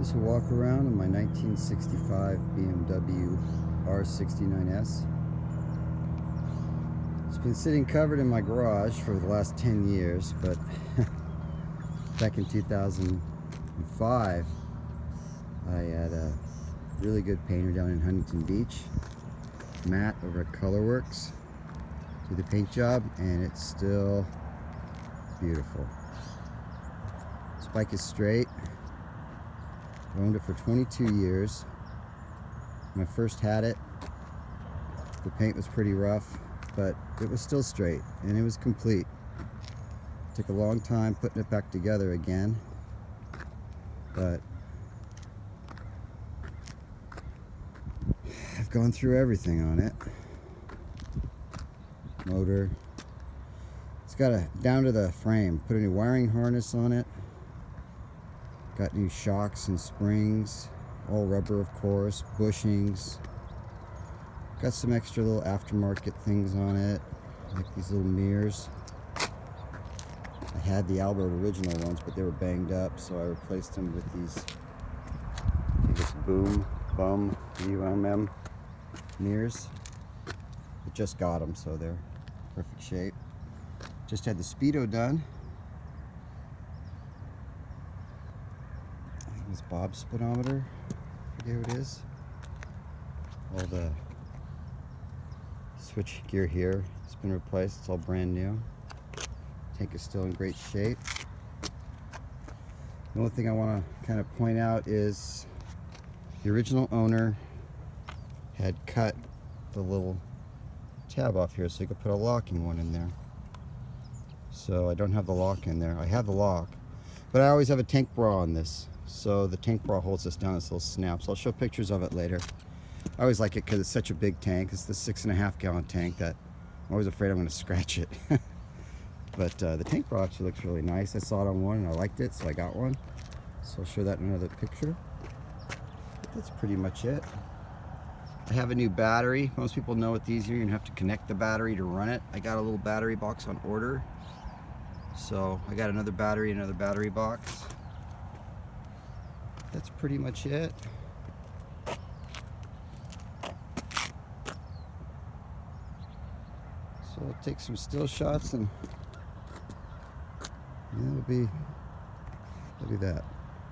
This will walk around in my 1965 BMW R69S. It's been sitting covered in my garage for the last 10 years, but back in 2005 I had a really good painter down in Huntington Beach, Matt over at Colorworks, do the paint job, and it's still beautiful. This bike is straight. I owned it for 22 years. When I first had it, the paint was pretty rough, but it was still straight and it was complete. It took a long time putting it back together again, but I've gone through everything on it. Motor, it's got a down to the frame, put a new wiring harness on it. Got new shocks and springs, all rubber of course, bushings. Got some extra little aftermarket things on it, like these little mirrors. I had the Albert original ones, but they were banged up, so I replaced them with these Bum mirrors. I just got them, so they're perfect shape. Just had the Speedo done. This Bob's speedometer, I forget what it is. All the switch gear here has been replaced, it's all brand new. Tank is still in great shape. The only thing I want to kind of point out is the original owner had cut the little tab off here so you could put a locking one in there. So I don't have the lock in there. I have the lock, but I always have a tank bra on this. So the tank bra holds this down, this little snap. So I'll show pictures of it later. I always like it because it's such a big tank. It's the 6.5 gallon tank that I'm always afraid I'm going to scratch it. But the tank bra actually looks really nice. I saw it on one and I liked it, so I got one. So I'll show that in another picture. But that's pretty much it. I have a new battery. Most people know with these, you're going to have to connect the battery to run it. I got a little battery box on order. So I got another battery box. That's pretty much it. So I'll take some still shots and that'll be that.